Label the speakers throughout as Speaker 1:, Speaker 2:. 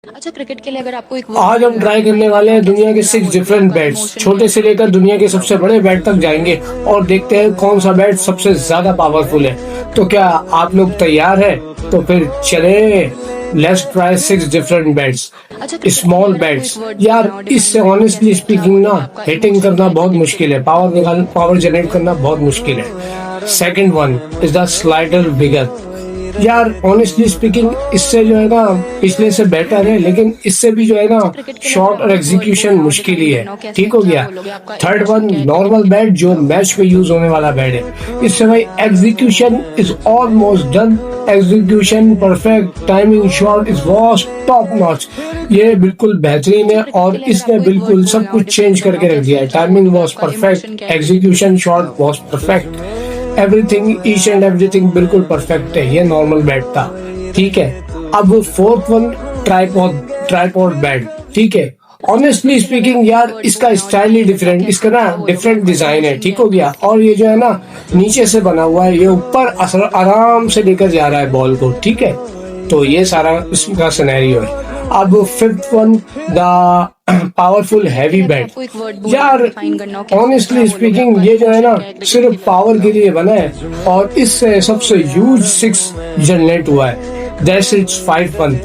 Speaker 1: अच्छा, क्रिकेट के लिए अगर आपको एक
Speaker 2: आज हम ट्राई करने वाले हैं दुनिया के 6 डिफरेंट बैट्स, छोटे से लेकर दुनिया के सबसे बड़े बैट तक जाएंगे और देखते हैं कौन सा बैट सबसे ज्यादा पावरफुल है। तो क्या आप लोग तैयार हैं? तो फिर चले, लेट्स ट्राई 6 डिफरेंट बैट्स।
Speaker 1: अच्छा, क्रिकेट के लिए
Speaker 2: स्मॉल
Speaker 1: अगर आपको एक
Speaker 2: बैट्स
Speaker 1: वर्ड
Speaker 2: यार, इससे ऑनेस्टली
Speaker 1: कैसे अच्छा
Speaker 2: स्पीकिंग ना
Speaker 1: आपका
Speaker 2: हिटिंग
Speaker 1: इमोशनल
Speaker 2: करना बहुत
Speaker 1: कनेक्ट
Speaker 2: मुश्किल है, पावर जनरेट करना बहुत मुश्किल है। Second one is the slider bigger. यार ऑनेस्टली स्पीकिंग इससे जो है ना पिछले से बेटर है, लेकिन इससे भी जो है ना
Speaker 1: अच्छा, क्रिकेट के लिए अगर
Speaker 2: शॉर्ट और
Speaker 1: आपको एक वर्ड
Speaker 2: एग्जीक्यूशन
Speaker 1: बोलना हो
Speaker 2: मुश्किल
Speaker 1: डिफाइन
Speaker 2: ही है।
Speaker 1: करना हो कैसे
Speaker 2: ठीक हो
Speaker 1: क्या
Speaker 2: गया।
Speaker 1: बोलोगे? आपका
Speaker 2: थर्ड
Speaker 1: इमोशन
Speaker 2: वन
Speaker 1: क्या है क्रिकेट
Speaker 2: नॉर्मल
Speaker 1: में?
Speaker 2: बैट जो मैच में यूज होने वाला बैट है। इससे भाई execution is almost done, execution perfect, timing shot is was top notch. ये बिल्कुल बेहतरीन
Speaker 1: अच्छा,
Speaker 2: है
Speaker 1: क्रिकेट के
Speaker 2: और
Speaker 1: लिए अगर
Speaker 2: इसने
Speaker 1: आपको एक वर्ड
Speaker 2: बिल्कुल सब
Speaker 1: बोलना हो
Speaker 2: कुछ
Speaker 1: डिफाइन
Speaker 2: चेंज
Speaker 1: करना
Speaker 2: करके
Speaker 1: हो
Speaker 2: रख दिया
Speaker 1: कैसे
Speaker 2: है।
Speaker 1: क्या
Speaker 2: टाइमिंग
Speaker 1: बोलोगे?
Speaker 2: वॉज
Speaker 1: आपका इमोशन
Speaker 2: परफेक्ट,
Speaker 1: क्या है क्रिकेट में?
Speaker 2: Execution shot was perfect, everything each and everything बिल्कुल परफेक्ट है। ये नॉर्मल बैट था। ठीक है। अब fourth one tripod tripod bat. ठीक है।
Speaker 1: अच्छा,
Speaker 2: ऑनेस्टली
Speaker 1: क्रिकेट के लिए अगर
Speaker 2: स्पीकिंग
Speaker 1: आपको एक
Speaker 2: यार
Speaker 1: वर्ड
Speaker 2: इसका
Speaker 1: बोलना हो
Speaker 2: स्टाइल ही
Speaker 1: डिफाइन करना हो
Speaker 2: डिफरेंट, इसका
Speaker 1: कैसे
Speaker 2: ना
Speaker 1: क्या बोलोगे?
Speaker 2: डिफरेंट
Speaker 1: आपका
Speaker 2: डिजाइन है।
Speaker 1: इमोशन
Speaker 2: ठीक
Speaker 1: क्या है
Speaker 2: हो गया।
Speaker 1: क्रिकेट के
Speaker 2: और
Speaker 1: लिए?
Speaker 2: ये जो है ना नीचे से बना हुआ है, ये ऊपर आराम से लेकर जा रहा है बॉल को। ठीक है। तो ये सारा इसका सिनेरियो है। अब फिफ्थ वन द
Speaker 1: अच्छा,
Speaker 2: पावरफुल
Speaker 1: क्रिकेट के
Speaker 2: हैवी
Speaker 1: लिए अगर
Speaker 2: बैट।
Speaker 1: आपको एक वर्ड बोलना हो
Speaker 2: यार
Speaker 1: डिफाइन करना हो कैसे क्या
Speaker 2: ऑनेस्टली
Speaker 1: बोलोगे?
Speaker 2: स्पीकिंग
Speaker 1: आपका
Speaker 2: ये जो है ना
Speaker 1: इमोशन क्या है क्रिकेट के
Speaker 2: सिर्फ
Speaker 1: लिए?
Speaker 2: पावर के लिए बना है और इससे सबसे ह्यूज सिक्स जनरेट हुआ है। That's it's 5-1।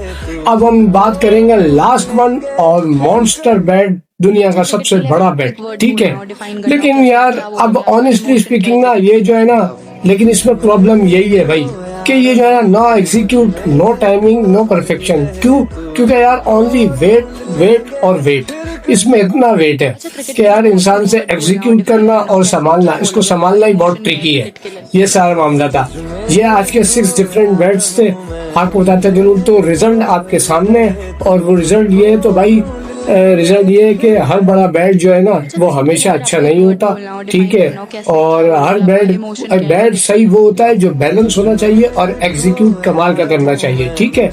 Speaker 2: अब हम बात करेंगे लास्ट वन और मॉन्स्टर बैट, दुनिया
Speaker 1: अच्छा,
Speaker 2: का
Speaker 1: क्रिकेट
Speaker 2: सबसे
Speaker 1: के लिए अगर
Speaker 2: बड़ा
Speaker 1: आपको
Speaker 2: बैट।
Speaker 1: एक वर्ड
Speaker 2: ठीक
Speaker 1: बोलना
Speaker 2: है।
Speaker 1: हो डिफाइन करना हो
Speaker 2: लेकिन
Speaker 1: कैसे
Speaker 2: यार
Speaker 1: क्या
Speaker 2: अब
Speaker 1: बोलोगे? आपका
Speaker 2: ऑनेस्टली
Speaker 1: इमोशन क्या है
Speaker 2: स्पीकिंग ना
Speaker 1: क्रिकेट के
Speaker 2: ये
Speaker 1: लिए?
Speaker 2: जो है ना, लेकिन इसमें प्रॉब्लम यही है भाई कि ये जो है ना no execute, no timing, no perfection. क्यों? क्योंकि यार ओनली वेट वेट और वेट, इसमें इतना वेट है
Speaker 1: अच्छा, क्रिकेट
Speaker 2: कि
Speaker 1: के लिए
Speaker 2: यार
Speaker 1: अगर आपको एक
Speaker 2: इंसान से
Speaker 1: वर्ड बोलना हो
Speaker 2: एग्जीक्यूट
Speaker 1: डिफाइन
Speaker 2: करना
Speaker 1: करना हो
Speaker 2: और
Speaker 1: कैसे
Speaker 2: संभालना,
Speaker 1: क्या
Speaker 2: इसको
Speaker 1: बोलोगे? आपका
Speaker 2: संभालना ही बहुत
Speaker 1: इमोशन क्या है
Speaker 2: ट्रिकी है।
Speaker 1: क्रिकेट के लिए?
Speaker 2: ये सारा मामला था। ये आज के 6 डिफरेंट बैट्स थे। आपको बताते जरूर, तो रिजल्ट आपके सामने है। और वो रिजल्ट ये है तो भाई रिजल्ट ये है कि हर बड़ा बैट जो है ना
Speaker 1: अच्छा,
Speaker 2: वो
Speaker 1: क्रिकेट के लिए
Speaker 2: हमेशा
Speaker 1: अगर
Speaker 2: अच्छा
Speaker 1: आपको एक
Speaker 2: नहीं
Speaker 1: वर्ड
Speaker 2: होता।
Speaker 1: बोलना हो
Speaker 2: ठीक
Speaker 1: डिफाइन
Speaker 2: है।
Speaker 1: करना हो कैसे क्या
Speaker 2: और हर
Speaker 1: बोलोगे? आपका
Speaker 2: बैट
Speaker 1: इमोशन क्या है
Speaker 2: बैट
Speaker 1: क्रिकेट के
Speaker 2: सही
Speaker 1: लिए?
Speaker 2: वो होता है जो बैलेंस होना चाहिए और एग्जीक्यूट कमाल का करना चाहिए। ठीक है।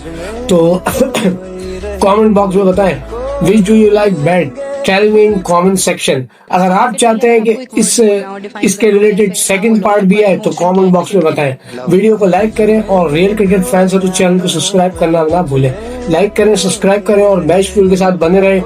Speaker 2: तो कमेंट बॉक्स में बताएं which do you like bat, tell me in comment section. अगर आप
Speaker 1: क्रिकेट के लिए
Speaker 2: चाहते
Speaker 1: अगर
Speaker 2: हैं कि
Speaker 1: आपको एक वर्ड
Speaker 2: इस
Speaker 1: बोलना हो डिफाइन
Speaker 2: इसके
Speaker 1: करना हो
Speaker 2: रिलेटेड
Speaker 1: कैसे क्या
Speaker 2: सेकंड
Speaker 1: बोलोगे?
Speaker 2: पार्ट भी
Speaker 1: आपका
Speaker 2: है तो
Speaker 1: इमोशन क्या
Speaker 2: कमेंट
Speaker 1: है
Speaker 2: बॉक्स में
Speaker 1: क्रिकेट के
Speaker 2: बताएं।
Speaker 1: लिए?
Speaker 2: वीडियो को लाइक करें और रियल क्रिकेट फैंस हो तो चैनल को सब्सक्राइब करना ना भूलें। लाइक करें, सब्सक्राइब करें और मैच फ्यूल के साथ बने रहें।